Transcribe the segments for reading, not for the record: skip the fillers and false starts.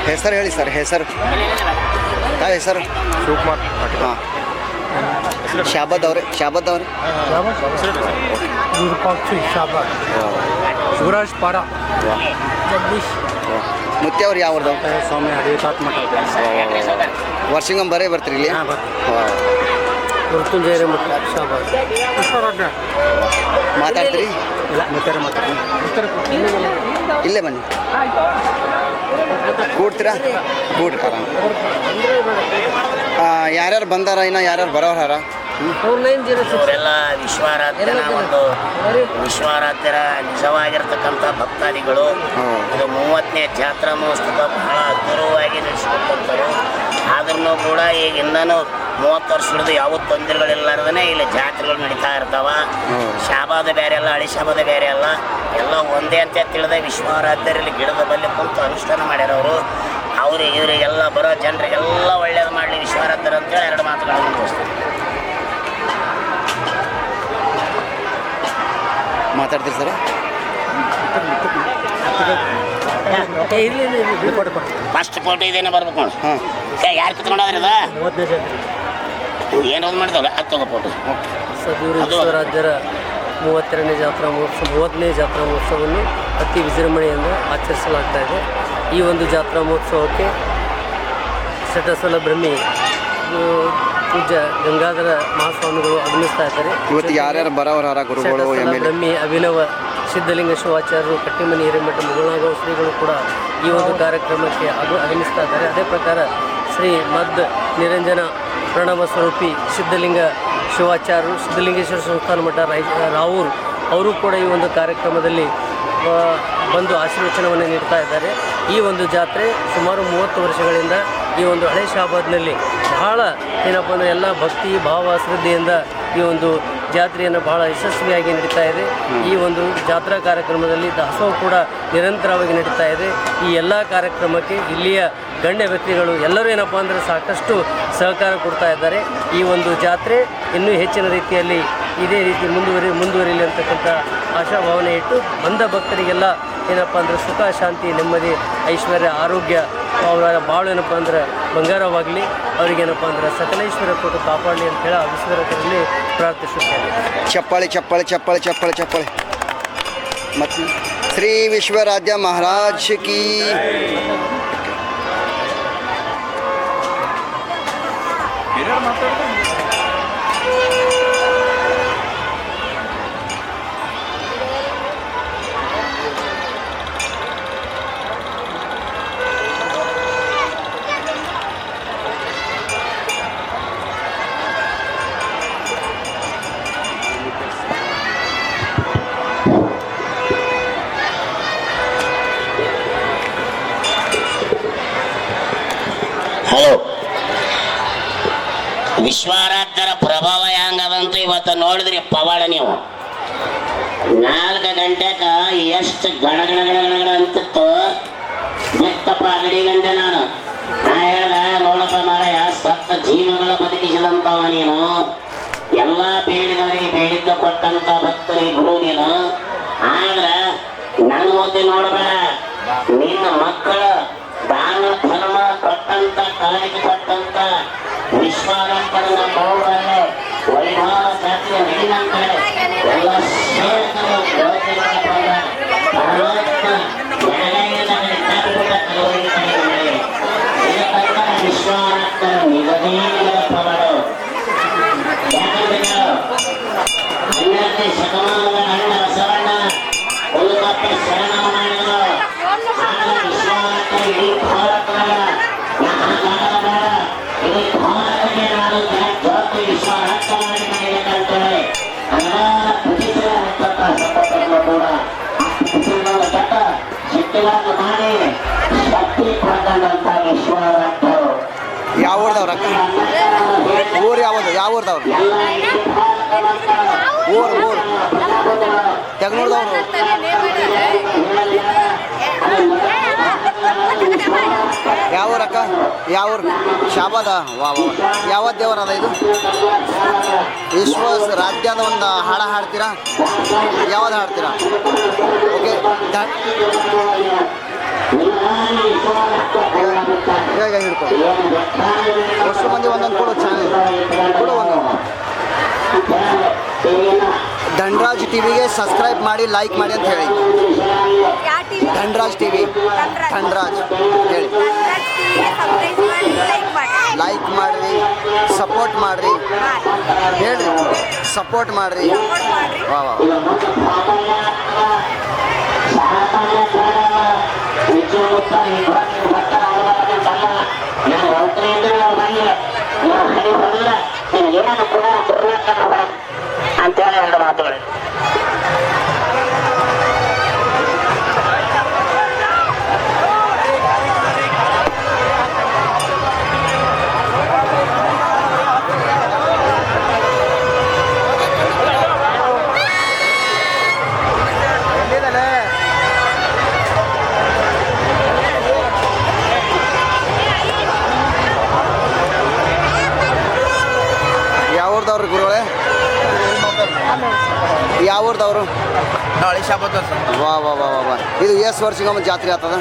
ಹೆಸರು ಹೇಳಿ ಸರ್, ಹೆಸರು ಯಾವ ಹೆಸರು? ಶಿವಕುಮಾರ್. ಹಾಂ, ಶಾಬಾದ್ ಅವ್ರೆ, ಶಾಬಾದ್ ಅವ್ರೆ. ವಿರೂಪಾಕ್ಷಿ ಶಾಬಾದ್, ಶಿವರಾಜ್ ಪಾರ, ಜಗದೀಶ್. ಮುತ್ತಿ ಅವ್ರು ಯಾವ್ದು? ಸ್ವಾಮಿ ಹರಿತಾತ್ ಮಠ. ವರ್ಷಿಂಗಮ್ ಬರೇ ಬರ್ತೀರಿ ಇಲ್ಲಿ? ಮೃತ್ಯುಂಜಯ ಮಠ ಶಾಬಾದ್. ಮಾತಾಡ್ತೀರಿ? ಇಲ್ಲ, ಮುತ್ತಾರೆ ಮಾತಾಡ್ತೀನಿ. ಇಲ್ಲೇ ಬನ್ನಿ, ಕೂಡ್ತೀರಾ? ಕೂಡ್ರಿ ಆರಾಮ. ಯಾರ್ಯಾರು ಬಂದಾರ, ಇನ್ನು ಯಾರ್ಯಾರು ಬರೋರ? ಇವರೆಲ್ಲ ವಿಶ್ವಾರಾಧ್ಯನ ಒಂದು ವಿಶ್ವಾರಾಧ್ಯರ ನಿಜವಾಗಿರ್ತಕ್ಕಂಥ ಭಕ್ತಾದಿಗಳು. ಇದು 30ನೇ ಜಾತ್ರಾ ಮಹೋತ್ಸವ ಬಹಳ ಅದ್ಭುತವಾಗಿ ನಡೆಸಿಕೊಟ್ಟಂಥವ್ರು. ಆದ್ರೂ ಕೂಡ ಈಗಿಂದನೂ 30 ವರ್ಷ ಹಿಡಿದು ಯಾವ ತೊಂದರೆಗಳಿಲ್ಲಾರ್ದೇ ಇಲ್ಲಿ ಜಾತ್ರೆಗಳು ನಡೀತಾ ಇರ್ತಾವ. ಶಾಬಾದ ಬೇರೆ ಅಲ್ಲ, ಹಳಿ ಶಾಬಾದ ಬೇರೆ ಅಲ್ಲ, ಎಲ್ಲ ಒಂದೇ ಅಂತ ತಿಳಿದ ವಿಶ್ವಾರಾಧ್ಯರಲ್ಲಿ ಗಿಡದ ಬಲ್ಲಿ ಕುಂತು ಅನುಷ್ಠಾನ ಮಾಡ್ಯಾರವರು. ಅವ್ರಿಗೆ ಇವರಿಗೆಲ್ಲ ಬರೋ ಜನರಿಗೆಲ್ಲ ಒಳ್ಳೇದು ಮಾಡಲಿ ವಿಶ್ವಾರಾಧ್ಯರು ಅಂತೇಳಿ 2 ಮಾತುಗಳನ್ನು ತೋರಿಸ್ತಾರೆ. ಮಾತಾಡ್ತೀರಿ ಸರ್? ಫಸ್ಟ್ ಫೋಟೋ ಇದೇನೆ ಬರ್ಬೇಕು ನೋಡಿ. ಹಾಂ, ಯಾರು ಕಿತ್ಕೊಂಡ್ರಿ ಅದ ಏನೋ ಮಾಡಿದಲ್ಲ ಅದು ತಗೋ ಫೋಟೋ. ಸದ್ಗುರು ವಿಶ್ವರಾಧ್ಯರ 32ನೇ ಜಾತ್ರಾ ಮಹೋತ್ಸವ 30ನೇ ಜಾತ್ರಾ ಮಹೋತ್ಸವವನ್ನು ಅತಿ ವಿಜೃಂಭಣೆಯಿಂದ ಆಚರಿಸಲಾಗ್ತಾ ಇದೆ. ಈ ಒಂದು ಜಾತ್ರಾ ಮಹೋತ್ಸವಕ್ಕೆ ಶಟಸ್ಥಲ ಬ್ರಹ್ಮಿ ಪೂಜ್ಯ ಗಂಗಾಧರ ಮಹಾಸ್ವಾಮಿಗಳು ಆಗಮಿಸ್ತಾ ಇದ್ದಾರೆ. ಇವತ್ತು ಯಾರ್ಯಾರು ಬರೋರ ಗುರುಗಳು? ಬ್ರಹ್ಮಿ ಅಭಿನವ ಸಿದ್ಧಲಿಂಗ ಶಿವಾಚಾರ್ಯರು, ಕಟ್ಟಿಮನಿ ಹಿರೇಮಠ ಮುಗುಳನಾಗವ ಶ್ರೀಗಳು ಕೂಡ ಈ ಒಂದು ಕಾರ್ಯಕ್ರಮಕ್ಕೆ ಆಗಮಿಸ್ತಾ ಇದ್ದಾರೆ. ಅದೇ ಪ್ರಕಾರ ಶ್ರೀ ಮದ್ ನಿರಂಜನ ಪ್ರಣವ ಸ್ವರೂಪಿ ಸಿದ್ಧಲಿಂಗ ಶಿವಾಚಾರ್ಯರು, ಸಿದ್ಧಲಿಂಗೇಶ್ವರ ಸಂಸ್ಥಾನ ಮಠ ರಾವೂರು ಅವರು ಕೂಡ ಈ ಒಂದು ಕಾರ್ಯಕ್ರಮದಲ್ಲಿ ಬಂದು ಆಶೀರ್ವಚನವನ್ನು ನೀಡ್ತಾ ಇದ್ದಾರೆ. ಈ ಒಂದು ಜಾತ್ರೆ ಸುಮಾರು 30 ವರ್ಷಗಳಿಂದ ಈ ಒಂದು ಹಳೆ ಶಾಬಾದ್ನಲ್ಲಿ ಬಹಳ ಏನಪ್ಪ ಅಂದರೆ ಎಲ್ಲ ಭಕ್ತಿ ಭಾವ ಶ್ರದ್ಧೆಯಿಂದ ಈ ಒಂದು ಜಾತ್ರೆಯನ್ನು ಬಹಳ ಯಶಸ್ವಿಯಾಗಿ ನಡೀತಾ ಇದೆ. ಈ ಒಂದು ಜಾತ್ರಾ ಕಾರ್ಯಕ್ರಮದಲ್ಲಿ ದಾಸೋಹ ಕೂಡ ನಿರಂತರವಾಗಿ ನಡೀತಾ ಇದೆ. ಈ ಎಲ್ಲ ಕಾರ್ಯಕ್ರಮಕ್ಕೆ ಇಲ್ಲಿಯ ಗಣ್ಯ ವ್ಯಕ್ತಿಗಳು ಎಲ್ಲರೂ ಏನಪ್ಪ ಅಂದರೆ ಸಾಕಷ್ಟು ಸಹಕಾರ ಕೊಡ್ತಾ ಇದ್ದಾರೆ. ಈ ಒಂದು ಜಾತ್ರೆ ಇನ್ನೂ ಹೆಚ್ಚಿನ ರೀತಿಯಲ್ಲಿ ಇದೇ ರೀತಿ ಮುಂದುವರಿಯಲಿ ಅಂತಕ್ಕಂಥ ಆಶಾಭಾವನೆ ಇಟ್ಟು ಬಂದ ಭಕ್ತರಿಗೆಲ್ಲ ಏನಪ್ಪ ಅಂದರೆ ಸುಖ, ಶಾಂತಿ, ನೆಮ್ಮದಿ, ಐಶ್ವರ್ಯ, ಆರೋಗ್ಯ, ಅವರ ಬಾಳು ಏನಪ್ಪ ಅಂದ್ರೆ ಬಂಗಾರವಾಗಲಿ, ಅವರಿಗೇನಪ್ಪ ಅಂದ್ರೆ ಸಕಲೇಶ್ವರ ಕೊಟ್ಟು ಕಾಪಾಡಲಿ ಅಂತ ಹೇಳಿ ಆ ವಿಶ್ವರಲ್ಲಿ ಪ್ರಾರ್ಥಿಸುತ್ತೇನೆ. ಚಪ್ಪಾಳೆ ಚಪ್ಪಾಳೆ ಚಪ್ಪಾಳೆ ಚಪ್ಪಾಳೆ ಚಪ್ಪಾಳೆ. ಮತ್ತು ಶ್ರೀ ವಿಶ್ವರಾಧ್ಯ ಮಹಾರಾಜ್ ಕೀ. ಹಲೋ, ವಿಶ್ವಾರಾಧ್ಯರ ಪ್ರಭಾವ ಹೆಂಗದಂತ ಇವತ್ತು ನೋಡಿದ್ರಿ ಪವಾಡ. ನೀವು 4 ಗಂಟೆಕ ಎಷ್ಟು ಗಣಗಣ ಅಂತಿತ್ತು ಬಿತ್ತಪ್ಪ ಅಂಗಡಿ ಗಂಟೆ. ನಾನು ಹೇಳ್ದ ನೋಡಪ್ಪ ಮಾರಾಯ, ಸತ್ತ ಜೀವಗಳ ಬದುಕಿಸಿದಂತವ ನೀನು, ಎಲ್ಲ ಬೇಡಿದವರಿಗೆ ಬೇಡಿದ್ದ ಕೊಟ್ಟಂತ ಭಕ್ತರಿಗೆ ಗುರು ನೀನು. ಆದ್ರೆ ನನ್ನ ಮುಂದೆ ನೋಡಬೇಡ, ನಿನ್ನ ಮಕ್ಕಳ ದಾನ ಧರ್ಮ ಕೊಟ್ಟಂತ ಕಾಳಜಿ ಕೊಟ್ಟಂತ ವಿಶ್ವಾರಾಧ್ಯರನ್ನ ನೋಡಲ್ಲ ವೈಭವ ಜಾತ್ರೆ ನಡಿನಂತೆ ಎಲ್ಲ ಸೇವಕರು ವಿಶ್ವಾರಾಧ್ಯರ ನಿಗದೇ ಪವರು. ಯಾಕಂದ್ರೆ 12ನೇ ಶತಮಾನದ ಅಣ್ಣ ಬಸವಣ್ಣ ಹುಲುಕಪ್ಪೆ ಶರಣ ಮಾಡಿದರು. ವಿಶ್ವಾರಾಧ್ಯ ಇಡೀ ಭಾರತದ ಇಡೀ ಭಾರತಕ್ಕೆ ನಾನು ಜಾತಿ ವಿಶ್ವಾರಾಧ್ಯ ಮಾಡಿ ಮಾಡಬೇಕಂತೇಳಿ ಕೂಡ ಚಟ್ಟ ಶಕ್ತಿಗಳನ್ನು ಮಾಡಿ ಶಕ್ತಿ ಪಡ್ಕೊಂಡಂತ ವಿಶ್ವಾರಾಧ್ಯರು. ಯಾವ ಊರ್ದವ್ರ? ಊರು ಯಾವುದು? ಯಾವ ಊರ್ದವ್ರು? ಊರು ತೆಗ್ನೂರ್ದವ್ರು. ಯಾವ ಊರಕ್ಕ? ಯಾವ ಊರು? ಶಾಬಾದ. ವಾ ವಾ, ಯಾವ ದೇವರ ಅದ ಇದು? ವಿಶ್ವ ರಾಜ್ಯದ ಒಂದು ಹಾಡ ಹಾಡ್ತೀರಾ? ಯಾವ್ದು ಹಾಡ್ತೀರಾ? ಓಕೆ, ಈಗ ಹಿಡ್ಕೊ ಎಷ್ಟು ಮಂದಿ ಒಂದೊಂದು ಕೊಡು ಚಾನಲ್ ಕೊಡು ಒಂದೊಂದು. ಧನ್ರಾಜ್ ಟಿವಿಗೆ ಸಬ್ಸ್ಕ್ರೈಬ್ ಮಾಡಿ ಲೈಕ್ ಮಾಡಿ ಅಂತ ಹೇಳಿ. ಯಾವ ಟಿವಿ? ಧನ್ರಾಜ್ ಟಿವಿ. ಧನ್ರಾಜ್ ಹೇಳಿ. ಲೈಕ್ ಮಾಡಿರಿ, ಸಪೋರ್ಟ್ ಮಾಡಿರಿ, ಹೇಳ್ರಿ ಸಪೋರ್ಟ್ ಮಾಡಿರಿ. ವಾ ವಾ ಅಂತೇಳಿ ಎರಡು ಮಾತುಗಳು. ಯಾವ್ರದವ್ರು ಗುರುಗಳೇ? ಯಾವ್ರದವರು? ಹಳಿ ಶಾಬತ್ ಸರ್. ವಾ ವಾ ವಾ ವಾ ವಾ ಇದು ಎಷ್ಟು ವರ್ಷಿಗೊಮ್ಮೆ ಜಾತ್ರೆ ಆಗ್ತದ?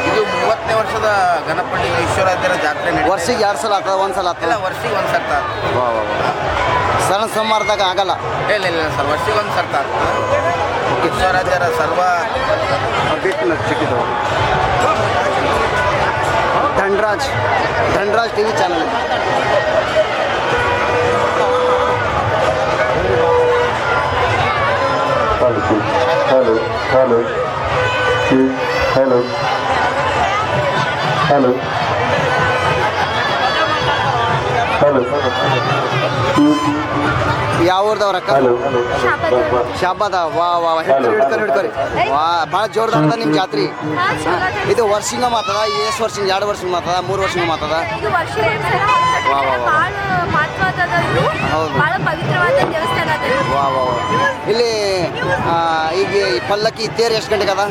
ಇದು 30ನೇ ವರ್ಷದ ಗಣಪತಿ ಈಶ್ವರಾಧ್ಯರ ಜಾತ್ರೆ ವರ್ಷಿಗೆ 2 ಸಲ ಆಗ್ತದ, 1 ಸಲ ಆಗ್ತದ? ಇಲ್ಲ, ವರ್ಷಿಗೆ ಒಂದು ಸರ್ತ. ವಾ ವಾ ವಾ ಸಣ್ಣ ಸಮಾರದಾಗ ಆಗಲ್ಲ? ಇಲ್ಲ ಸರ್, ವರ್ಷಿಗೆ ಒಂದು ಸರ್ತ. ಈಶ್ವರಾಧ್ಯರ ಸರ್ವ ಬಿಟ್ಟು ಚಿಕ್ಕಿದ್ದು ಧನ್ರಾಜ್ ಟಿವಿ ಚಾನಲ್. Hello. ಯಾವ್ರದವ್ರಕ್ಕ? ಶಾಬಾದ. ವಾ ವಾ ಹಿಡ್ಕರಿ ವಾ ಭಾಳ ಜೋರ್ದಾರ್ದ ನಿಮ್ಮ ಜಾತ್ರೆ. ಇದು ವರ್ಷಿಂಗ ಮಾತದ? ಎಷ್ಟು ವರ್ಷ? 2 ವರ್ಷ ಮಾತದ? 3 ವರ್ಷ ಮಾತದ? ಇದು ಭಾಳ ಮಹತ್ವದ ಹೌದು. ಭಾಳ ಪವಿತ್ರವಾದ ದೇವಸ್ಥಾನ ಅದು. ವಾ ವಾ ವಾ ಇಲ್ಲಿ ಈಗ ಈ ಪಲ್ಲಕ್ಕಿ ತೇರು ಎಷ್ಟು ಗಂಟೆಗೆ ಅದ?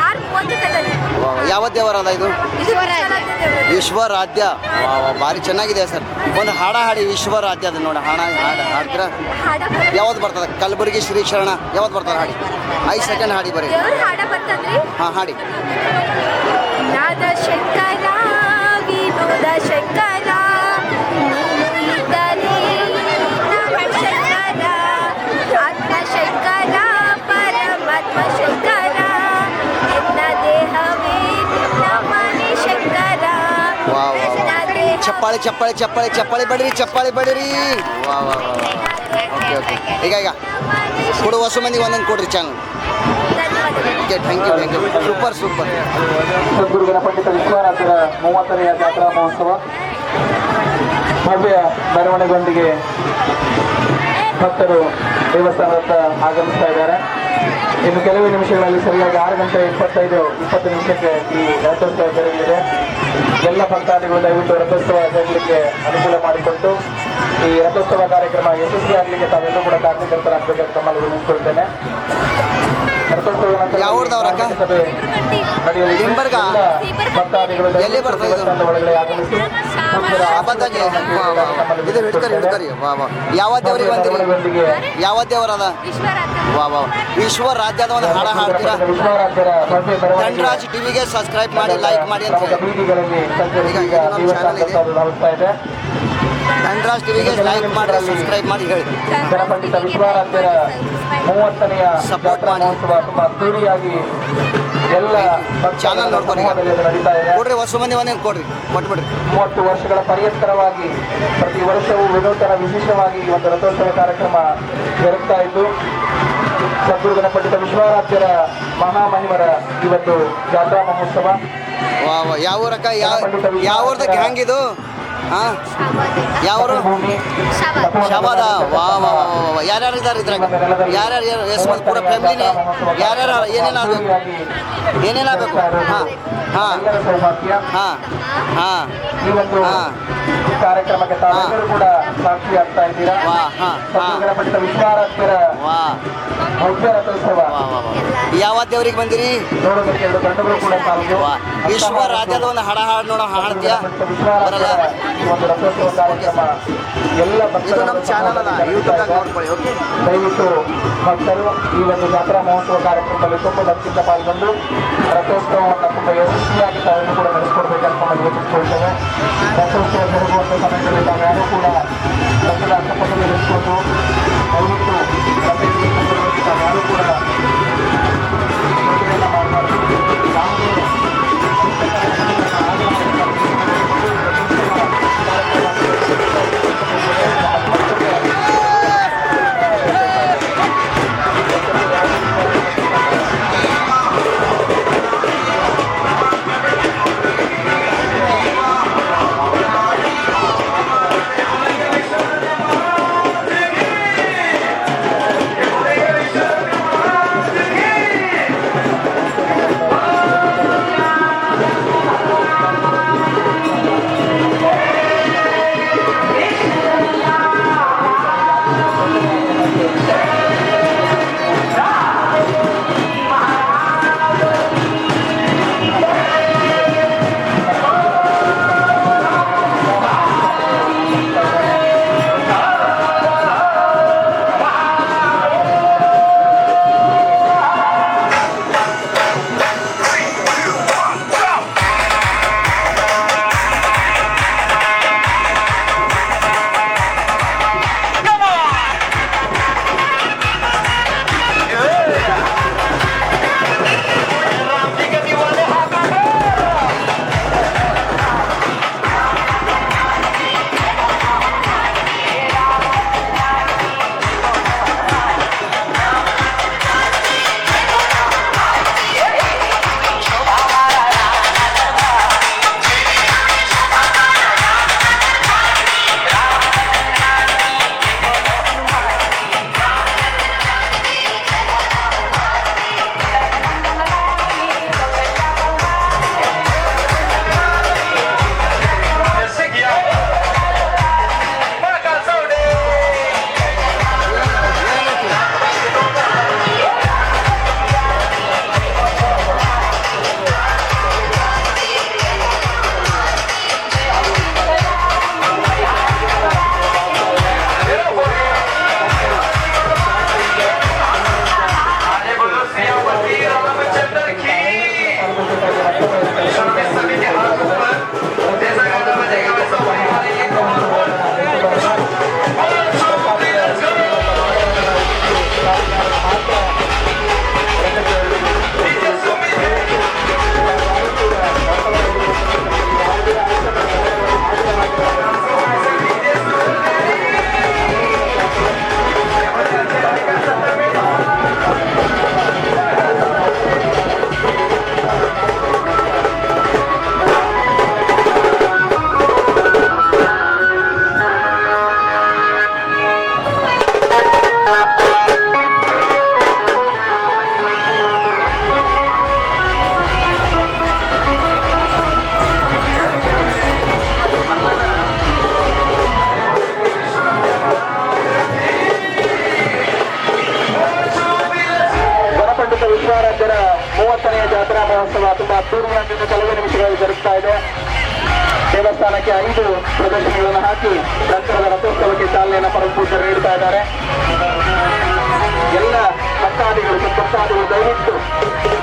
6:30 ವಾ ಯಾವ ದೇವರ ಅದ ಇದು? ವಿಶ್ವರಾಧ್ಯ. ವಾ ವಾ ಭಾರಿ ಚೆನ್ನಾಗಿದೆ ಸರ್. ಒಂದು ಹಾಡ ಹಾಡಿ ವಿಶ್ವರಾಧ್ಯ ಅದು ನೋಡಿ. ಹಾಡ್ತೀರಾ? ಯಾವ್ದು ಬರ್ತದೆ? ಕಲಬುರಗಿ ಶ್ರೀ ಶರಣ ಯಾವ್ದು ಬರ್ತದೆ ಹಾಡಿ? 5 ಸೆಕೆಂಡ್ ಹಾಡಿ ಬರೀ. ಹಾಡ ಬರ್ತದ್ರಿ? ಹಾಂ ಹಾಡಿ. ನಾದ ಶಂಕರ ವಿನೋದ ಶಂಕರ ಶಂಕರ ಆತ್ಮ ಶಂಕರ ಪರಮಾತ್ಮ ಶಂಕರ ಎನ್ನ ದೇಹವೇ ನಿನ್ನ ಮನೆ ಶಂಕರ. ವಾ ವಾ ಚಪ್ಪಾಳಿ ಚಪ್ಪಾಳಿ ಚಪ್ಪಾಳಿ ಚಪ್ಪಾಳಿ ಬಡಿರಿ, ಚಪ್ಪಾಳಿ ಬಡಿರಿ. ವಾ ವಾ ಓಕೆ ಓಕೆ. ಈಗ ಕೊಡು, ಹೊಸ ಮಂದಿಗೆ ಒಂದೊಂದು ಕೊಡ್ರಿ channel. Okay thank you super. Sadguru Ganapandita ವಿಶ್ವರಾಧ್ಯರ 30ನೇ ಜಾತ್ರಾ ಮಹೋತ್ಸವ ಭವ್ಯ ಮೆರವಣಿಗೆಯೊಂದಿಗೆ ಭಕ್ತರು ದೇವಸ್ಥಾನದತ್ತ ಆಗಮಿಸ್ತಾ ಇದ್ದಾರೆ. ಇನ್ನು ಕೆಲವೇ ನಿಮಿಷಗಳಲ್ಲಿ ಸರಿಯಾಗಿ 6:20 ನಿಮಿಷಕ್ಕೆ ಈ ರಥೋತ್ಸವ ಜರುಗಲಿದೆ. ಎಲ್ಲ ಭಕ್ತಾದಿಗಳು ದಯವಿಟ್ಟು ರಥೋತ್ಸವ ಜರುಗಲಿಕ್ಕೆ ಅನುಕೂಲ ಮಾಡಿಕೊಟ್ಟು ಈ ರಥೋತ್ಸವ ಕಾರ್ಯಕ್ರಮ ಯಶಸ್ವಿಯಾಗಲಿಕ್ಕೆ ತಾವೆಲ್ಲೂ ಕೂಡ ಕಾರ್ಯಕರ್ತರಾಗಬೇಕಂತ ತಮ್ಮಲ್ಲಿ ವಿನಂತಿಸಿಕೊಳ್ತೇನೆ. ಯಾವ್ರದವ್ರಕ್ಕ? ನಿಂಬರ್ಗ? ಎಲ್ಲಿ ಬರ್ತದೆ ಇದು? ಶಾಬಾದಾಗೆ. ಇದು ಹಿಡ್ಕರಿ. ವಾ ವಾ ಯಾವ ದೇವ್ರಿಗೆ ಬಂದಿರಿ? ಯಾವ ದೇವರ ಅದ? ವಾ ವಾ ವಿಶ್ವರಾಧ್ಯದ ಒಂದು ಹಾಡ ಹಾಡ್ತೀರಾ? ಧನ್ರಾಜ್ ಟಿವಿಗೆ ಸಬ್ಸ್ಕ್ರೈಬ್ ಮಾಡಿ ಲೈಕ್ ಮಾಡಿ ಅಂತ ಹೇಳಿ. ಈಗ ನಮ್ಮ ಚಾನಲ್ ಇದೆ, ಧನ್ರಾಜ್ ಟಿವಿಗೆ ಲೈಕ್ ಮಾಡಿ ಸಬ್ಸ್ಕ್ರೈಬ್ ಮಾಡಿ ಹೇಳಿ. ಗಣಪಂಡಿತ ವಿಶ್ವರಾಧ್ಯರ 30ನೇ ಸಪೋರ್ಟ್ ಮಾಡಿ. ತುಂಬಾ ಅದ್ದೂರಿಯಾಗಿ ಎಲ್ಲ ಚಾನಲ್ ನೋಡ್ಕೊರಿ. ನಡೀತಾ ಇದೆ. ಕೊಡ್ರಿ, ಹೊಸ ಮಂದಿ ಒಂದೇ ಕೊಟ್ಬಿಡ್ರಿ. 30 ವರ್ಷಗಳ ಪರ್ಯಂತರವಾಗಿ ಪ್ರತಿ ವರ್ಷವೂ ವಿನೂತನ ವಿಶೇಷವಾಗಿ ಈ ಒಂದು ರಥೋತ್ಸವ ಕಾರ್ಯಕ್ರಮ ಜರುಗ್ತಾ ಇದ್ದು, ಸದ್ಗುರು ಗಣಪಂಡಿತ ವಿಶ್ವರಾಧ್ಯರ ಮಹಾಮಹಿಮರ ಇವತ್ತು ಜಾತ್ರಾ ಮಹೋತ್ಸವ. ವಾ ವಾ ಯಾವ ಊರಕ್ಕ? ಯಾವ್ದ ಗ್ಯಾಂಗ್ ಇದು? ಹಾಂ ಯಾವರು? ಶಾಬಾದ. ವಾ ವಾ ಯಾರ್ಯಾರು ಇದ್ದಾರೆ ಇದ್ರಾಗ? ಯಾರ್ಯಾರು ಎಷ್ಟು ಮಂದಿ? ಪೂರ ಫ್ಯಾಮಿಲಿನೇ? ಯಾರ್ಯಾರು ಏನೇನಾಗಬೇಕು? ಹಾಂ ಹಾಂ ಸೌಭಾಗ್ಯ ಹಾಂ ಹಾಂ ಈ ಒಂದು ಹಾಂ ಈ ಕಾರ್ಯಕ್ರಮಕ್ಕೆ ತಾವೆಲ್ಲರೂ ಕೂಡ ಸಾಕ್ಷಿ ಆಗ್ತಾ ಇದ್ದೀರಾ. ವಾ ಹಾ ಹಾ ಸದ್ಗುರುಗಳ ಪಂಡಿತ ವಿಶ್ವಾರಾಧ್ಯರ ವಾ ಭವ್ಯ ರಥೋತ್ಸವ ವಾ ವಾ ವಾ. ಯಾವ ದೇವರಿಗೆ ಬಂದಿರಿ? ನೋಡೋದಕ್ಕೆ ಎರಡು ತಂಡಗಳು ಕೂಡ ಸಾಲದು. ವಾ ವಿಶ್ವ ರಾಜ್ಯದ ಒಂದು ಹಾಡು ನೋಡೋ ಹಾಡ್ತೀಯಾ? ಬರಲ್ಲ. ಈ ಒಂದು ರಥೋತ್ಸವ ಕಾರ್ಯಕ್ರಮ ಎಲ್ಲ ಇದು ನಮ್ಮ ಚಾನಲ್ ಅದ, ಯೂಟ್ಯೂಬ್ದಾಗ ನೋಡ್ಕೊಳ್ಳಿ. ಓಕೆ, ದಯವಿಟ್ಟು ಭಕ್ತರು ಈ ಒಂದು ಜಾತ್ರಾ ಮಹೋತ್ಸವ ಕಾರ್ಯಕ್ರಮದಲ್ಲಿ ತುಂಬ ಭಕ್ತಿಯಿಂದ ಪಾಲ್ಗೊಂಡು ರಥೋತ್ಸವವನ್ನು ತುಂಬ ಯಶಸ್ವಿಯಾಗಿ ತಾವನ್ನು ಕೂಡ ನಡೆಸಿಕೊಡ್ಬೇಕಂತ ನಾವು ಯೋಚಿಸ್ಕೊಳ್ತೇವೆ. ರಥೋತ್ಸವ ಜರುಗುವಂಥ ಸಮಯದಲ್ಲಿ ತಾವ್ಯಾರು ಕೂಡ ರಥದ ಅಕ್ಕಪಕ್ಕದಲ್ಲಿ ನಿಂತ್ಕೊಂಡು ದಯವಿಟ್ಟು ರಥೋತ್ಸವದಲ್ಲಿ ತಾವ್ಯಾರು ಕೂಡ ಸ್ಪರ್ಧೆಯನ್ನು ಮಾಡಬಾರ್ದು. ಯಾವುದೇ ವಿಶ್ವಾರಾಧ್ಯರ 30ನೇ ಜಾತ್ರಾ ಮಹೋತ್ಸವ ತುಂಬಾ ಅದ್ದೂರಿಯಾಗಿ ಕೆಲವೇ ನಿಮಿಷಗಳಲ್ಲಿ ಜರುಗ್ತಾ ಇದೆ. ದೇವಸ್ಥಾನಕ್ಕೆ 5 ಪ್ರದರ್ಶನಗಳನ್ನು ಹಾಕಿ ನಂತರದ ರಥೋತ್ಸವಕ್ಕೆ ಚಾಲನೆಯನ್ನು ಪರಮಪೂಜ್ಯರು ನೀಡುತ್ತಾ ಇದ್ದಾರೆ. ಎಲ್ಲ ಭಕ್ತಾದಿಗಳು ದಯವಿಟ್ಟು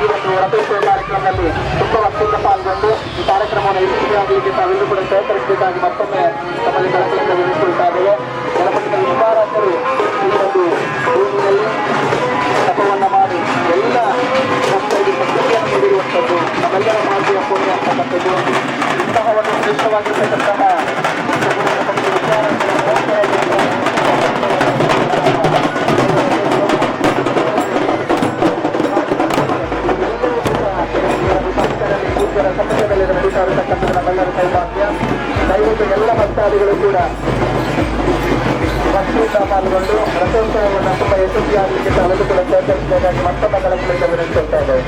ಈ ಒಂದು ರಥೋತ್ಸವ ಕಾರ್ಯಕ್ರಮದಲ್ಲಿ ತುಂಬ ಭಕ್ತಿಯಿಂದ ಪಾಲ್ಗೊಂಡು ಈ ಕಾರ್ಯಕ್ರಮವನ್ನು ಯಶಸ್ವಿಯಾಗಲಿಕ್ಕೆ ತಾವೆಲ್ಲರೂ ಕೂಡ ಸಹಕರಿಸಬೇಕಾಗಿ ಮತ್ತೊಮ್ಮೆ ತಮ್ಮಲ್ಲಿ ಕಳಕಳಿಯಿಂದ ವಿನಿಸಿಕೊಳ್ತಾ ಇದ್ದೇವೆ. ಜನಪದ ವಿಶ್ವಾರಾಧ್ಯರು ಈ ಒಂದು ಭೂಮಿಯಲ್ಲಿ ತಪವನ್ನು ಮಾಡಿ ಎಲ್ಲ ಭಕ್ತರಿಗೆ ಭಕ್ತಿಯನ್ನು ನೀಡಿರುವಂಥದ್ದು ನಮ್ಮೆಲ್ಲರ ಮಾರ್ಗೀಯ ಪೂರ್ಣ ಅಂತಕ್ಕಂಥದ್ದು. ಇಂತಹ ಒಂದು ಶ್ರೇಷ್ಠವಾಗಿರ್ತಕ್ಕಂತಹ ಸಮಯದಲ್ಲಿ ನಡೀತಾ ಇರತಕ್ಕಂಥ ನಮ್ಮೆಲ್ಲರ ಸೌಭಾಗ್ಯ. ದಯವಿಟ್ಟು ಎಲ್ಲ ಭಕ್ತಾದಿಗಳು ಕೂಡ ಭಕ್ತಿಯಿಂದ ಪಾಲ್ಗೊಂಡು ರಥೋತ್ಸವವನ್ನು ತುಂಬ ಯಶಸ್ವಿಯಾಗಲಿಕ್ಕೆ ತಾವೆಲ್ಲೂ ಕೂಡ ಸಹಕರಿಸಬೇಕಾಗಿ ಮತ್ತೊಮ್ಮೆ ಕಳಕಳಿಯಿಂದ ವಿನಂತಿಸ್ತಾ ಇದ್ದೇವೆ.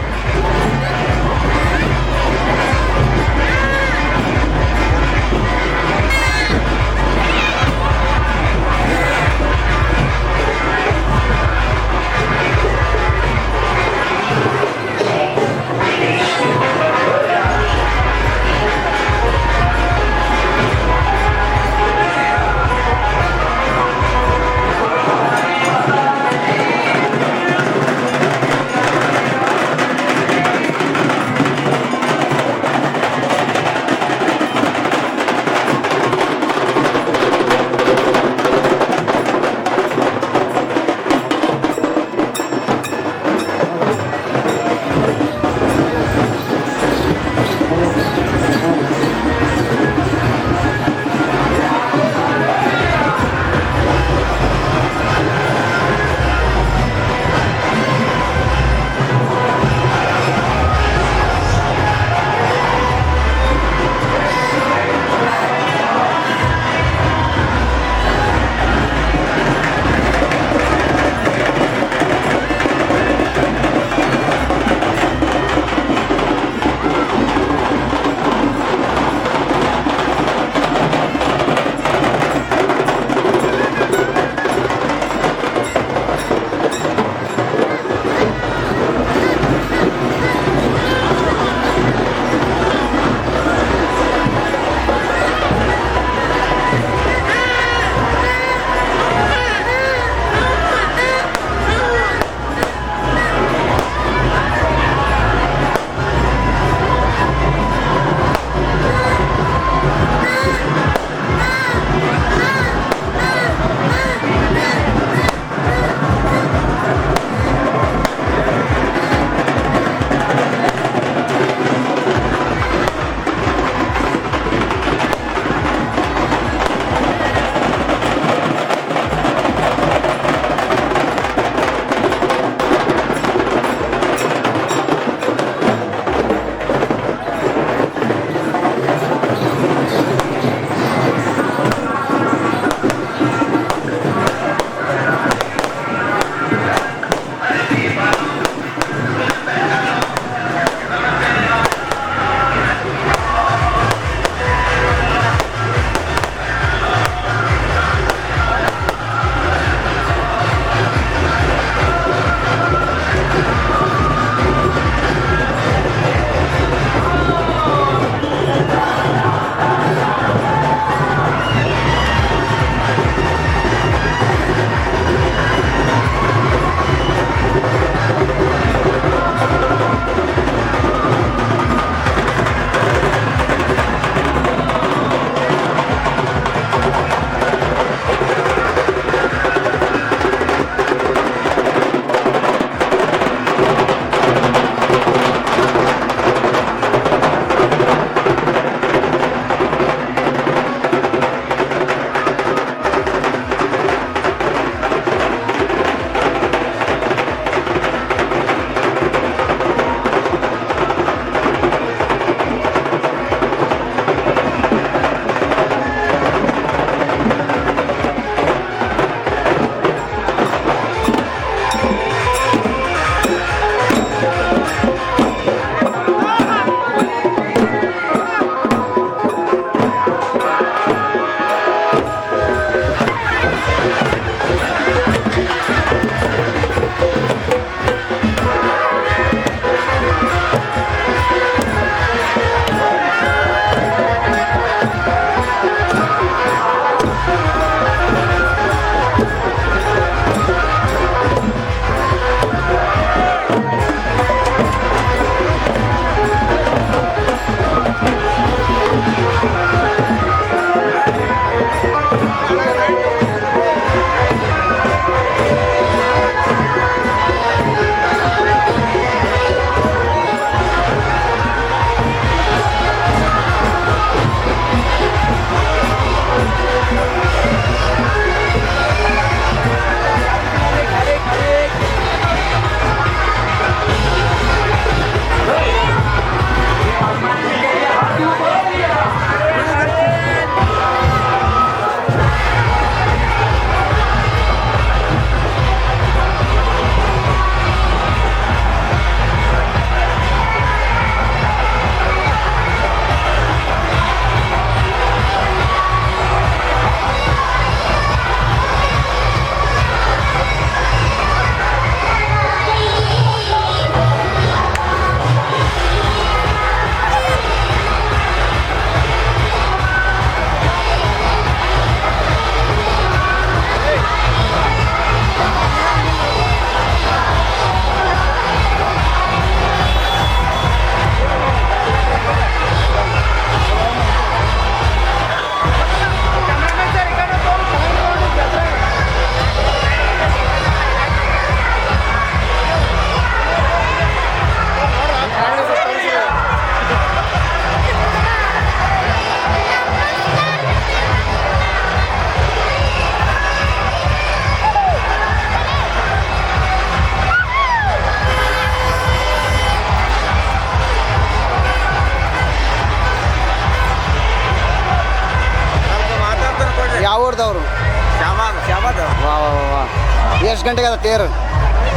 ಎಷ್ಟು ಗಂಟೆಗೆ ಅದ ತೇರು?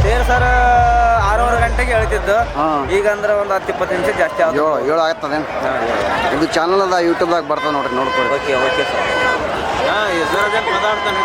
ತೇರು ಸರ್ 6:30 ಗಂಟೆಗೆ ಹೇಳ್ತಿದ್ದು. ಹಾಂ. ಈಗ ಅಂದ್ರೆ ಒಂದು 10-20 ನಿಮಿಷ ಜಾಸ್ತಿ ಆಗುತ್ತೆ. ಏಳು ಆಗತ್ತದೇನು? ಇದು ಚಾನಲ್ ಅದ ಯೂಟ್ಯೂಬ್ದಾಗ ಬರ್ತದೆ ನೋಡ್ರಿ, ನೋಡ್ಕೊಡಿ. Okay sir. ಹೆಸರು ಮಾತಾಡ್ತಾನೆ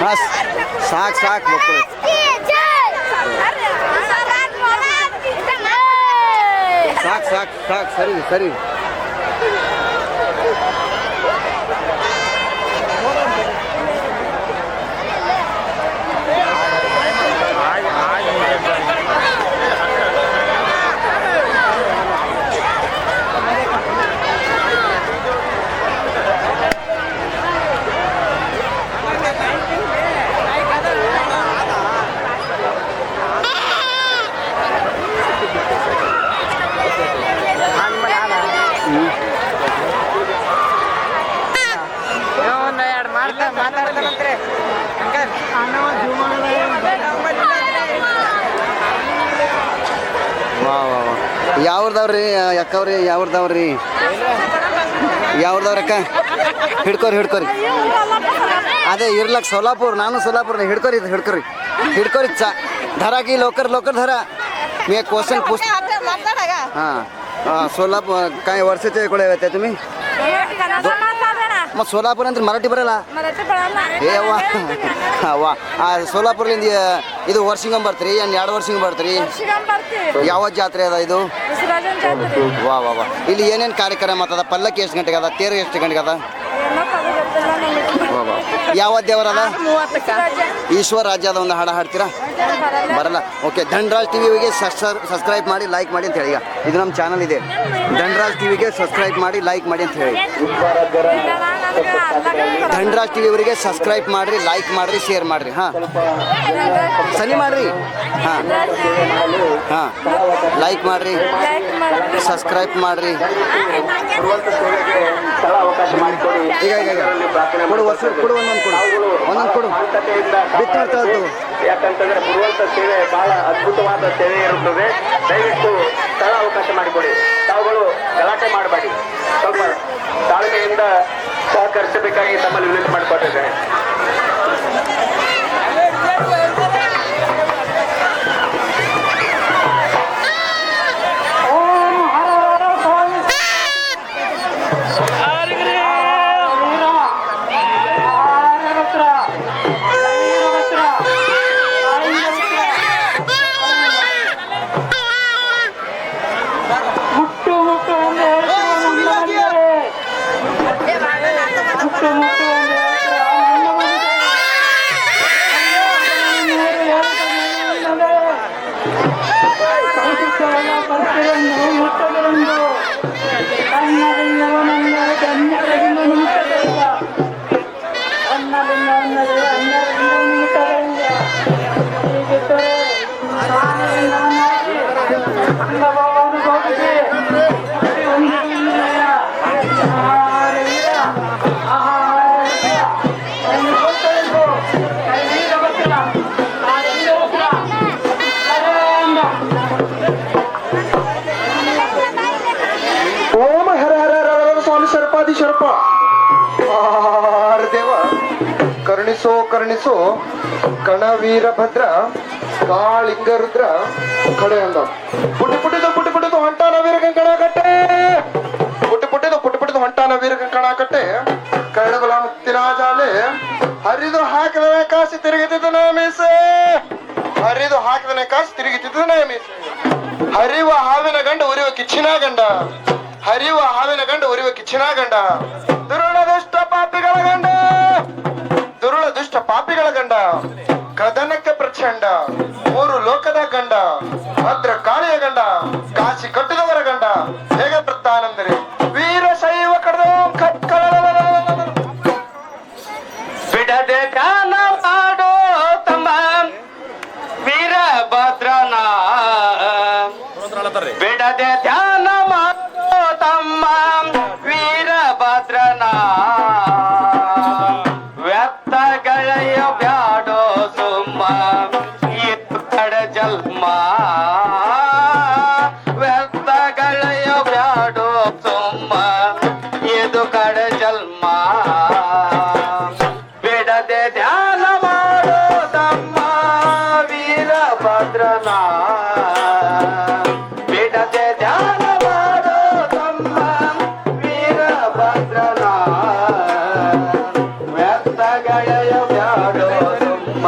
ಹಾಂ, ಸಾಕು ಮಕ್ಕಳು. ಸಾಕು ಸರಿ. ಯಾವ್ರದವ್ರಿ ಅಕ್ಕವ್ರಿ? ಯಾವ್ರದವ್ರಕ್ಕ? ಹಿಡ್ಕೊರಿ. ಅದೇ ಇರ್ಲಕ್ ಸೋಲಾಪುರ್, ನಾನು ಸೋಲಾಪುರ್. ಹಿಡ್ಕೊರಿ धरा की लवकर धरा. मी एक क्वेश्चन पूछ. हां, सोलापूर काय वर्षाचे कोळे येते तुम्ही? मग सोलापूर नंतर मराठी बरला? ಏ ವಾ ಸೋಲಾಪುರ್ಲಿಂದ ಇದು ವರ್ಷಿಗೆ ಬರ್ತೀರಿ? 2 ವರ್ಷಿಗೆ ಬರ್ತೀರಿ? ಯಾವ ಜಾತ್ರೆ ಅದ ಇದು? ವಾ ಇಲ್ಲಿ ಏನೇನು ಕಾರ್ಯಕ್ರಮ ಅದ? ಪಲ್ಲಕ್ಕಿ ಎಷ್ಟು ಗಂಟೆಗೆ ಅದ? ತೇರು ಎಷ್ಟು ಗಂಟೆಗೆ ಅದ? ಯಾವ ದೇವರದ? ಈಶ್ವರ ರಾಜ್ಯದ ಒಂದು ಹಾಡು ಹಾಡ್ತೀರಾ? ಬರಲ್ಲ. ಓಕೆ, ಧನ್ರಾಜ್ ಟಿವಿಗೆ ಸಬ್ಸ್ಕ್ರೈಬ್ ಮಾಡಿ, ಲೈಕ್ ಮಾಡಿ ಅಂತ ಹೇಳಿ. ಈಗ ಇದು ನಮ್ಮ ಚಾನಲ್ ಇದೆ, ಧನ್ರಾಜ್ ಟಿವಿಗೆ ಸಬ್ಸ್ಕ್ರೈಬ್ ಮಾಡಿ, ಲೈಕ್ ಮಾಡಿ ಅಂತ ಹೇಳಿ. ಧನ್ರಾಜ್ ಟಿವಿ ಅವರಿಗೆ ಸಬ್ಸ್ಕ್ರೈಬ್ ಮಾಡಿರಿ, ಲೈಕ್ ಮಾಡಿರಿ, ಶೇರ್ ಮಾಡಿರಿ. ಹಾಂ, ಸನಿ ಮಾಡಿರಿ. ಹಾಂ, ಲೈಕ್ ಮಾಡಿರಿ, ಸಬ್ಸ್ಕ್ರೈಬ್ ಮಾಡಿರಿ. ಈಗ ಕೊಡು, ಒಂದೊಂದು ಕೊಡು. ಬಿತ್ತು ಯಾಕಂತಂದ್ರೆ ಬರುವಂತ ಸೇವೆ ಬಹಳ ಅದ್ಭುತವಾದ ಸೇವೆ ಇರುತ್ತದೆ. ದಯವಿಟ್ಟು ಸ್ಥಳ ಅವಕಾಶ ಮಾಡಿಕೊಡಿ. ತಾವುಗಳು ಗಲಾಟೆ ಮಾಡಬೇಡಿ, ಸ್ವಲ್ಪ ತಾಳ್ಮೆಯಿಂದ ಸಹಕರಿಸಬೇಕಾಗಿ ತಮ್ಮಲ್ಲಿ ವಿನಂತಿ ಮಾಡಿಕೊಟ್ಟಿದ್ದೇನೆ. ಶರಪ ದೇವ ಕರುಣಿಸೋ ಕಣವೀರಭದ್ರ ಕಾಳಿಂಗ ರುದ್ರ ಕಡೆ ಅಂದ. ಪುಟ್ಟಿದು ಹೊಂಟಾನ ವೀರ ಕಂಕಣ ಕಟ್ಟೆ. ಪುಟ್ಟಿದು ಹೊಂಟಾನ ವೀರ ಕಂಕಣ ಕಟ್ಟೆ. ಕಳ್ಳಬಲ ಮುತ್ತಿನ ಜಾಲೆ ಹರಿದು ಹಾಕಿದ ಕಾಸಿ ತಿರುಗಿತಿದ್ದನ ಮೀಸೆ. ಹರಿವ ಹಾವಿನ ಗಂಡ ಉರಿವ ಕಿಚ್ಚಿನ ಗಂಡ. ದುರೋಣದ ಪಾಪಿಗಳ ಗಂಡ, ದುರುಳ ದುಷ್ಟ ಪಾಪಿಗಳ ಗಂಡ, ಕದನಕ್ಕೆ ಪ್ರಚಂಡ, ಮೂರು ಲೋಕದ ಗಂಡ, ಭದ್ರ ಕಾಳಿಯ ಗಂಡ, ಕಾಶಿ ಕಟ್ಟುದವರ ಗಂಡ, ಹೇಗೆ ಬರ್ತಾನಂದರೆ ವೀರಶೈವ ಕಡದ ಕಕ್ಕಳ ಬಿಡದೆ ಗಾನ ಮಾಡೋ ತಮ್ಮ ವೀರಭದ್ರನ, ಬಿಡದೆ ಧ್ಯಾನ ಮಾಡೋ ತಮ್ಮ ವೀರಭದ್ರನ, ವ್ಯರ್ಥಗಳೆಯ ಬ್ಯಾಡೋ ಸುಮ್ಮ ಇದು ಕಡ ಜನ್ಮ, ವ್ಯರ್ಥಗಳೆಯ ಬ್ಯಾಡೋ ಸುಮ್ಮ ಇದು ಕಡ ಜನ್ಮ, ಬಿಡದೆ ಧ್ಯಾನ ಮಾಡೋ ತಮ್ಮ ವೀರಭದ್ರನ, ಬಿಡದೆ ಧ್ಯಾನ ಮಾಡೋ ತಮ್ಮ ವೀರಭದ್ರನ, ವ್ಯರ್ಥಗಳೆಯ ಬ್ಯಾಡೋ ಸುಮ್ಮ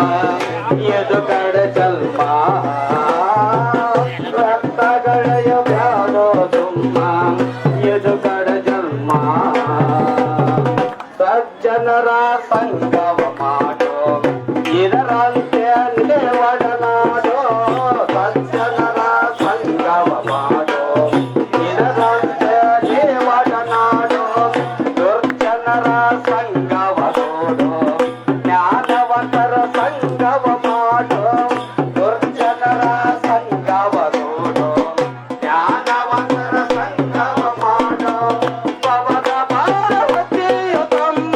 ಎದು ಕಡ ಜನ್ಮ, ವ್ಯರ್ಥಗಳೆಯ ಬ್ಯಾಡೋ ಸುಮ್ಮ ಎದು ಕಡ ಜನ್ಮ, ಸಜ್ಜನರ ಸಂಗವ ಮಾಡೋ ಇದರಂತೆ ಒಡನಾಡೋ, ಸಜ್ಜನರ ಸಂಗವ ಮಾಡೋ ಇದರಂತೆ ಒಡನಾಡೋ, ದುರ್ಜನರ ಸಂಗವ ನೋಡೋ ಜ್ಞಾನವಂತರ ಸಂಗವ ಮಾಡೋ, ದುರ್ಜನರ ಸಂಗವ ನೋಡೋ ಜ್ಞಾನವಂತರ ಸಂಗವ ಮಾಡೋ, ಪವನ ಪಾರ್ವತಿಯು ತಮ್ಮ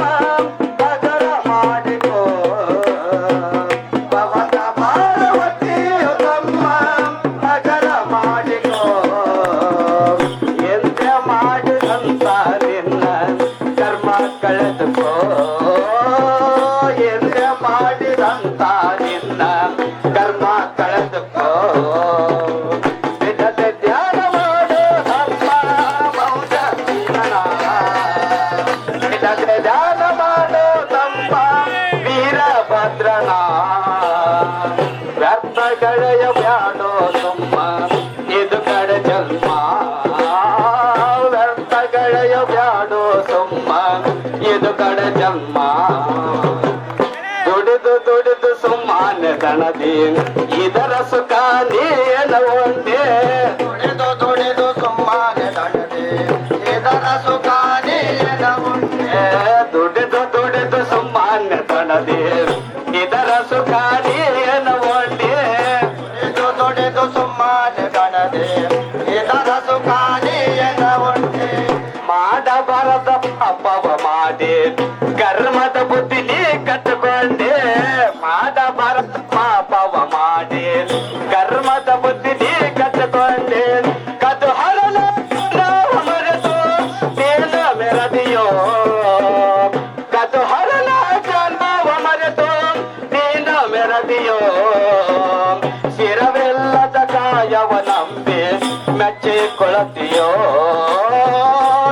ಬಗರ ಮಾಡಿಕೋ, ಪವನ ಪಾರ್ವತಿಯು ತಮ್ಮ ಬಗರ ಮಾಡಿಕೋ, ಎಂತೆ ಮಾಡಿದಂತ ನಿನ್ನ ಕರ್ಮ ಕಳೆದುಕೋ, ಎಂತೆ ಮಾಡಿದಂತ ನಿನ್ನ ಕರ್ಮ ಕಳೆದುಕೋ, ಬಿಡದೆ ಧ್ಯಾನ ಮಾಡು ತಮ್ಮ ಮೌಜ ಜೀವನ, ಬಿಡದೆ ಧ್ಯಾನ ಮಾಡು ತಮ್ಮ ವೀರಭದ್ರನ, ವ್ಯರ್ಥಗಳೆಯ ಬ್ಯಾಡೋ ಸುಮ್ಮ ಇದು ಕಡ ಜನ್ಮ, ವ್ಯರ್ಥಗಳೆಯ ಬ್ಯಾಡೋ ಸುಮ್ಮ ಇದು ಕಡ ಜನ್ಮ, ದುಡಿದು ದುಡಿದು ಸುಮ್ಮನೆ ದಣದಿ ಇದರ ಸುಖ ನೀನ ಒಂದೇ, ದುಡಿದು ದುಡಿದು ಸುಮ್ಮನೆ ದಣದೆ ಇದರ ಸುಖ ನೀನ ಉಂಟೆ, ದುಡಿದು ದುಡಿದು ಸುಮ್ಮನೆ ದಣದಿ ಇದರ ಸುಖ ನೀನ ಒಂದೇ, ದುಡಿದು ದುಡಿದು ಸುಮ್ಮನೆ ದಣದೆ ಇದರ ಸುಖ ನೀನ ಉಂಟೆ, ಮಾಡಬಾರದ ಪಾಪವ ಮಾಡಿ ಕರ್ಮದ ಬುದ್ಧಿ ನೀ ಕಟ್ಟುಕೊಂಡೆ, ಮಾಡಬಾರದ ಪಾಪವ ಮಾಡಿ ಕರ್ಮದ ಬುದ್ಧಿ ನೀ ಕಟ್ಟುಕೊಂಡೆ, ಕದು ಹರಲ ಮರೆತು ನೀನ ಮೆರದಿಯೋ, ಕದು ಹರಲ ಜನ್ಮವ ಮರೆತು ನೀನ ಮೆರದಿಯೋ, ಶಿರವಿಲ್ಲದ ಕಾಯವ ನಂಬಿ ಮೆಚ್ಚಿಕೊಳ್ಳುತ್ತೀಯೋ,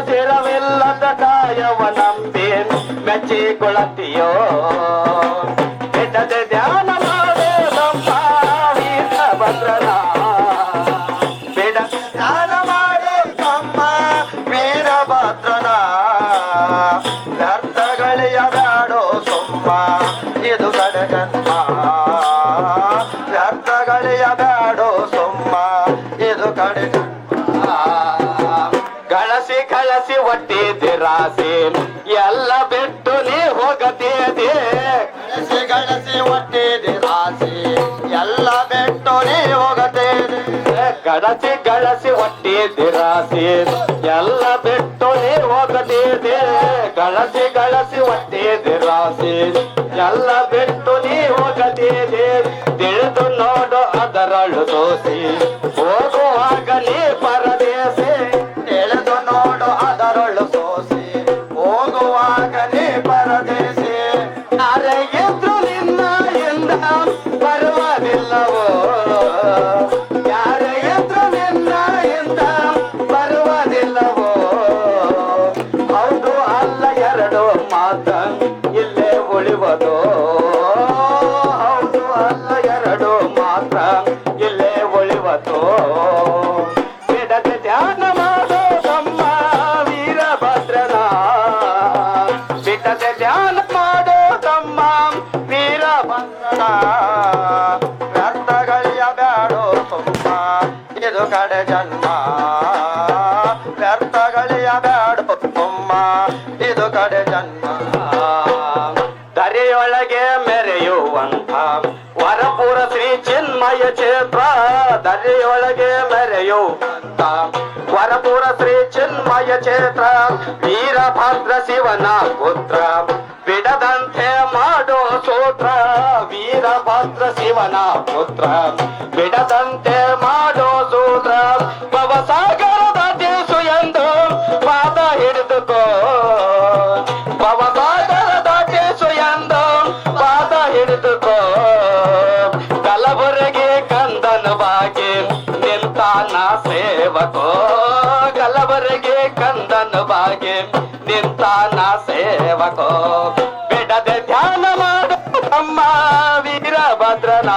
ಶಿರವಿಲ್ಲದ ಕಾಯವ ನಂಬಿ ಮೆಚ್ಚಿಕೊಳ್ಳುತ್ತೀಯೋ, ಬಿಡದೆ ಧ್ಯಾನ ಮಾಡೋ ನಮ್ಮ ವೀರಭದ್ರನ, ಬಿಡದೆ ಧ್ಯಾನ ಮಾಡು ತಮ್ಮ ವೀರಭದ್ರನ, ವ್ಯರ್ಥಗಳೆಯ ಬ್ಯಾಡೋ ಸುಮ್ಮ ಇದು ಕಡ ಜನ್ಮ, ವ್ಯರ್ಥಗಳೆಯ ಬ್ಯಾಡೋ ಸುಮ್ಮ ಇದು ಕಡ ಜನ್ಮ, ಗಳಸಿ ಗಳಸಿ ಒಟ್ಟಿದಿರಾಸಿ ಎಲ್ಲ ಬಿಟ್ಟು ನೀ ಹೋಗತೇದೆ, ಗಳಸಿ ಗಳಸಿ ಒಟ್ಟಿದೆ ರಾಸಿ ಎಲ್ಲ ಬೆಟ್ಟು ನೀ ಹೋಗತೇನೆ, ಗಳಸಿ ಗಳಸಿ ಒಟ್ಟಿದಿರಾಸಿ ಎಲ್ಲ ಬಿಟ್ಟು ನೀ ಹೋಗತೇದೆ, ಗಳಸಿ ಗಳಸಿ ಒಟ್ಟಿದಿರಾಸಿ ಎಲ್ಲ ಬಿಟ್ಟು ನೀ ಹೋಗತೇದೆ, ತಿಳಿದು ನೋಡು ಅದರಳು ದೋಸಿ ಹೋಗುವಾಗ ನೀ ಪರದೇಸಿ, ತಿಳಿದು ನೋಡು ಅದರೊಳು ಸೋಸಿ ಹೋಗುವಾಗ ನೀ ಪರದೇಸಿ, ಯಾರಿಗಿದ್ರು ನಿನ್ನ ಎಂದ ಬರುವುದಿಲ್ಲವೋ, ಯಾರಿಗಿದ್ರು ನಿನ್ನ ಎಂದ ಬರುವುದಿಲ್ಲವೋ, ಹೌದು ಅಲ್ಲ ಎರಡು ಮಾತ ಇಲ್ಲೇ ಉಳಿವದು, ಹೌದು ಅಲ್ಲ ಎರಡು ಮಾತ್ರ ಇಲ್ಲೇ ಉಳಿವದು, ಬಿಡದೆ ಧ್ಯಾನ ಮಾಡೋ ತಮ್ಮ ವೀರಭದ್ರನ, ಬಿಡದೆ ವೀರಭದ್ರನ ವ್ಯರ್ಥಗಳಿಯ ಬ್ಯಾಡೋ ತುಂಬ ಇದು ಕಡೆ ಜನ್ಮ ವ್ಯರ್ಥಗಳಿಯ ಬ್ಯಾಡೋ ತುಂಬ ಇದು ಕಡೆ ಜನ್ಮ ದರಿಯೊಳಗೆ ಮೆರೆಯುವಂತ ವರಪುರ ಶ್ರೀ ಚಿನ್ಮಯ ಕ್ಷೇತ್ರ ದರಿಯೊಳಗೆ ಮೆರೆಯುವಂತ ವರಪುರ ಶ್ರೀ ಚಿನ್ಮಯ ಕ್ಷೇತ್ರ ವೀರಭದ್ರ ಶಿವನ ಪುತ್ರ ಬಿಡದಂತೆ ಮಾಡೋ ಸೂತ್ರ ವೀರಭದ್ರ ಶಿವನ ಪುತ್ರ ಬಿಡದಂತೆ ಮಾಡೋ ಸೂತ್ರ ಭವಸಾಗರದ ದೇಶು ಎಂದು ಪಾದ ಹಿಡಿದುಕೋ ಭವಸಾಗರದ ದೇಶು ಎಂದು ಪಾದ ಹಿಡಿದುಕೋ ಕಲಬುರಗಿ ಕಂದನವಾಗಿ ನಿಂತಾನ ಸೇವಕೋ ಕಲಬುರಗಿ ಕಂದನವಾಗಿ ನಿಂತಾನ ಸೇವಕೋ ಬಿಡದೆ ಧ್ಯಾನ ಮಾಡು ನಮ್ಮ ವೀರಭದ್ರನ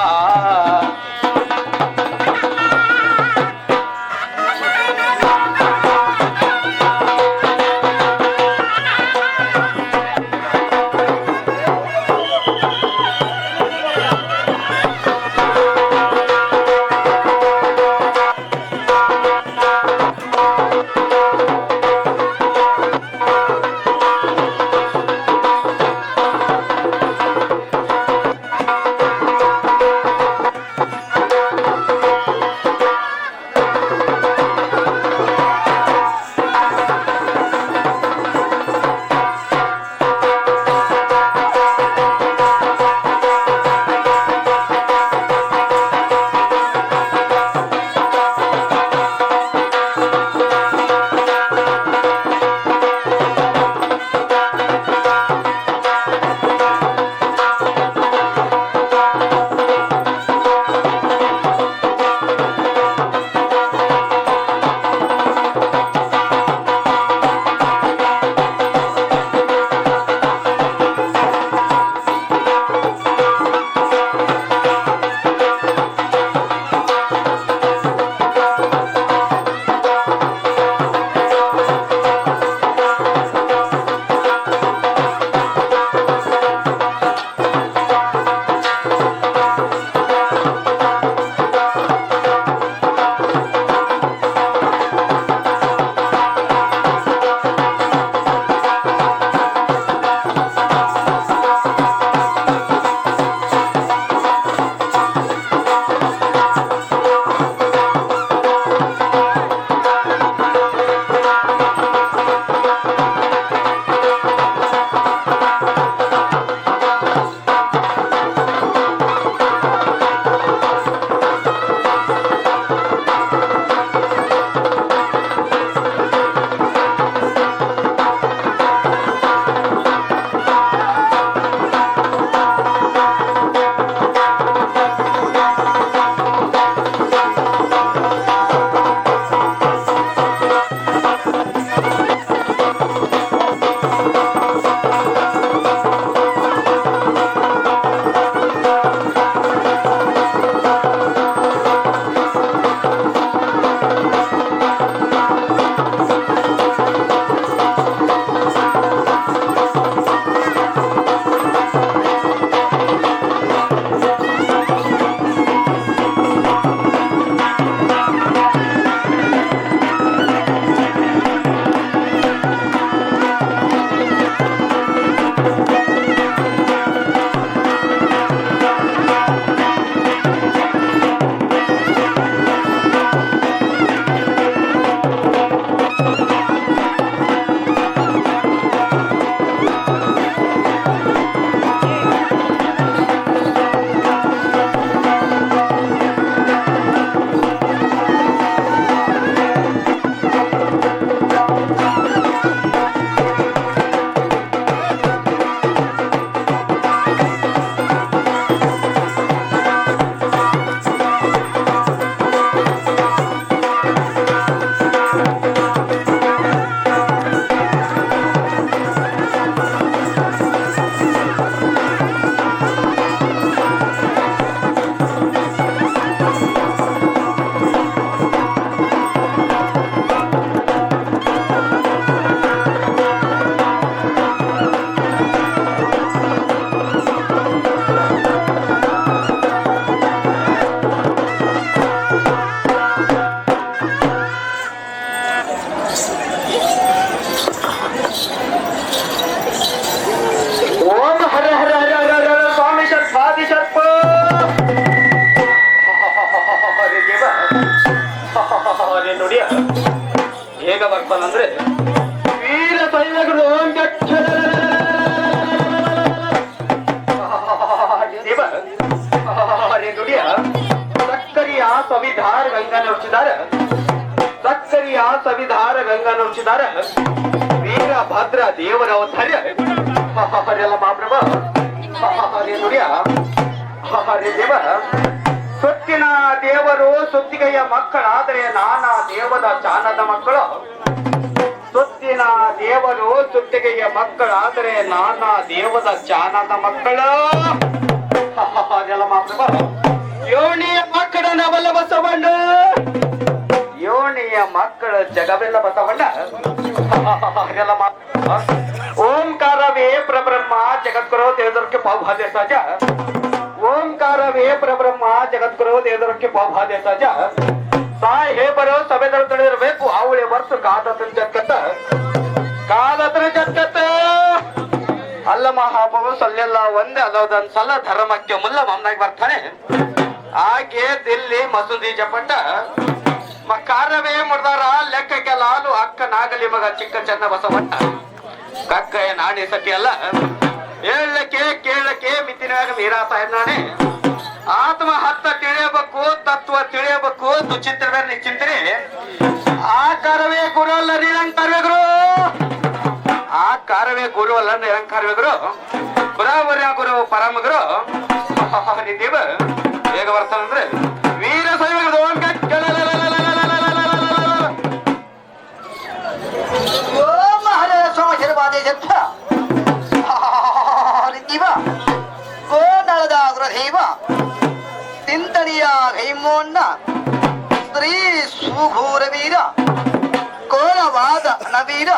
ಏನಪ್ಪ ಅಂದ್ರೆ ವೀರ ಸೈನಿಕರು ನುಡಿಯ ಸಕ್ಕರಿಯ ಸವಿಧಾರ ಗಂಗಾ ನುಡಿಸಿದಾರ ಸಕ್ಕರಿಯ ಸವಿಧಾರ ಗಂಗಾ ನುಡಿಸಿದಾರ ವೀರ ಭದ್ರ ದೇವರ ಅವತಾರ್ಯ ಎಲ್ಲ ಮಾಪ್ರಭ ನುಡಿಯ ದೇವ ಸೊತ್ತಿನ ದೇವರು ಸುತ್ತಿಗೆಯ ಮಕ್ಕಳಾದರೆ ನಾನಾ ದೇವದ ಚಾನದ ಮಕ್ಕಳು ಸೊತ್ತಿನ ದೇವರು ಸುತ್ತಿಗೆಯ ಮಕ್ಕಳಾದರೆ ನಾನಾ ದೇವದ ಚಾನದ ಮಕ್ಕಳು ಯೋಣಿಯ ಮಕ್ಕಳ ನವಲ ಬಸವಣ್ಣ ಯೋಣಿಯ ಮಕ್ಕಳ ಜಗವೆಲ್ಲ ಬಸವಣ್ಣ ಓಂಕಾರವೇ ಪ್ರಬ್ರಹ್ಮ ಜಗದ್ಗುರು ದೇವದಕ್ಕೆ ಪಾವಭಾದ್ಯ ಸಹಜ ಓಂಕಾರವೇ ಪ್ರಬ್ರಹ್ಮ ಜಗದ್ಗುರು ದೇವದಕ್ಕೆ ಪಾವಭಾದ್ಯ ಸಹಜ ಸಾಯ್ ಹೇ ಬರೋ ಸಭೆದರು ತಿಳಿದಿರಬೇಕು ಅವಳೆ ವರ್ತು ಕಾದತ್ರ ಜಗತ್ತ ಅಲ್ಲ ಮಹಾಬು ಸಲ್ಲೆಲ್ಲ ಒಂದೇ ಅದೊಂದ್ ಸಲ ಧರ್ಮಕ್ಕೆ ಮುಲ್ಲ ಮಮ್ನಾಗಿ ಬರ್ತಾನೆ ಹಾಗೆ ದಿಲ್ಲಿ ಮಸೂದಿ ಜಪಟ್ಟ ಕಾರವೇ ಮುಡ್ದಾರ ಲೆಕ್ಕಕ್ಕೆ ಲಾಲು ಅಕ್ಕ ನಾಗಲಿ ಮಗ ಚಿಕ್ಕ ಚನ್ನ ಬಸವಟ್ಟ ಕಕ್ಕಯ್ಯ ನಾಣಿ ಸತಿ ಅಲ್ಲ ಹೇಳಕ್ಕೆ ಕೇಳಕ್ಕೆ ಮಿತಿನಾಗ ಮೀರಾತ ನಾಣೆ ಆತ್ಮ ಹತ್ತ ತಿಳಿಯಬೇಕು ತತ್ವ ತಿಳಿಯಬೇಕು ದುಚಿಂತನೆ ನಿಶ್ಚಿಂತನೆ ಆ ಕಾರವೇ ಗುರು ಅಲ್ಲ ನಿರಂಕಾರವೇ ಗುರು ಆ ಕಾರವೇ ಗುರು ಅಲ್ಲ ನಿರಂಕಾರವೇ ಗುರು ಬುರಾವರ್ಯ ಗುರು ಪರಮ ಗುರು ದೇವ ಹೇಗ ಬರ್ತಾನಂದ್ರೆ ವೀರ ಸೈನಿಕರು ಗೋನಳದ ಗೃಹೈವ ತಿಂತಣಿಯ ಗೈಮೋನ್ನ ಸ್ತ್ರೀ ಸುಘೂರ ವೀರ ಕೋಲವಾದ ನವೀರ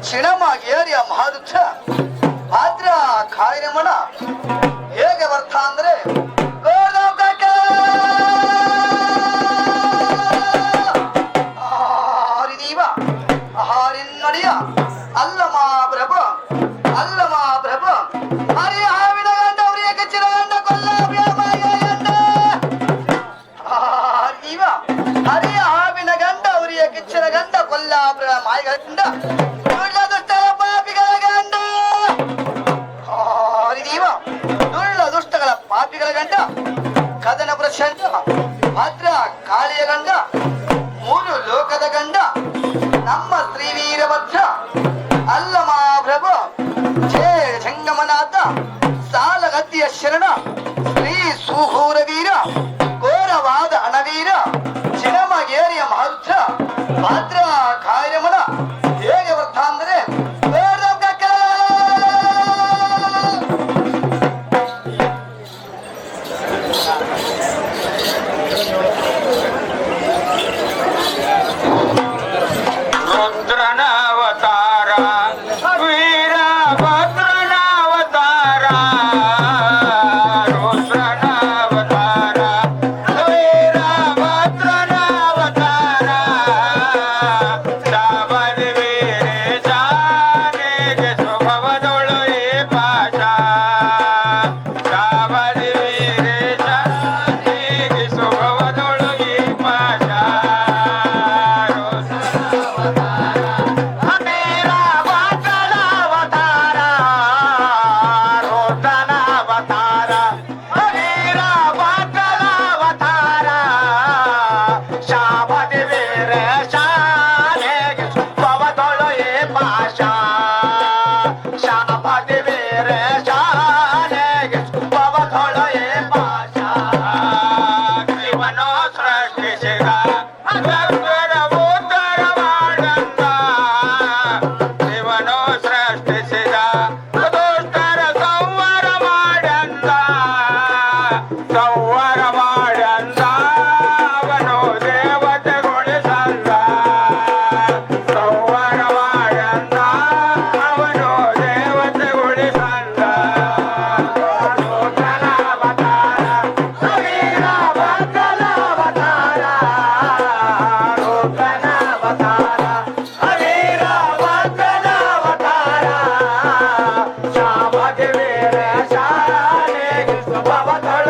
ಚಿಣಮಗೇರಿಯ ಮಹಾದುಚ್ಛ ಭಾದ್ರ ಕಾಳಿರಮಣ ಹೇಗೆ ಬರ್ತ ಅಂದ್ರೆ ಹರಿನ್ನಡಿಯ ಅಲ್ಲಮ ಪ್ರಭ ಅಲ್ಲಮ ಪ್ರಭ ಹರಿ ಹಾವಿನ ಗಂಡ ಅವರಿಗೆ ಕಚ್ಚಿನ ಗಂಡ ಕೊಲ್ಲ ಹರಿ ಹಾವಿನ ಗಂಡ ಅವರಿಗೆ ಕಿಚ್ಚಿನ ಗಂಡ ಕೊಲ್ಲಾಪುರ ಮಾಯ ಗಂಡ ಪಾಪಿಗಳ ಗಂಡ ಹರಿದೀವ ದುಳ್ಳ ದುಷ್ಟಗಳ ಪಾಪಿಗಳ ಗಂಡ ಕದನ ಪ್ರಶಂಡ ಭದ್ರ ಕಾಳಿಯ ಗಂಡ ಮೂರು ಲೋಕದ ಗಂಡ ನಮ್ಮ ಶ್ರೀವೀರಭದ್ರ ಅಲ್ಲಮ ಪ್ರಭು ಛೇ ಜಂಗಮನಾಥ ಸಾಲಗತಿಯ ಶರಣ ಶ್ರೀ ಸುಹೂರ ವೀರ ಘೋರವಾದ ಅಣವೀರ ಚಿಣಮಗೇರಿಯ ಮಹತ್ರ ಭದ್ರ ಕಾಯಮನ ಹೇಗೆ ಬರ್ತ ಅಂದ್ರೆ Baba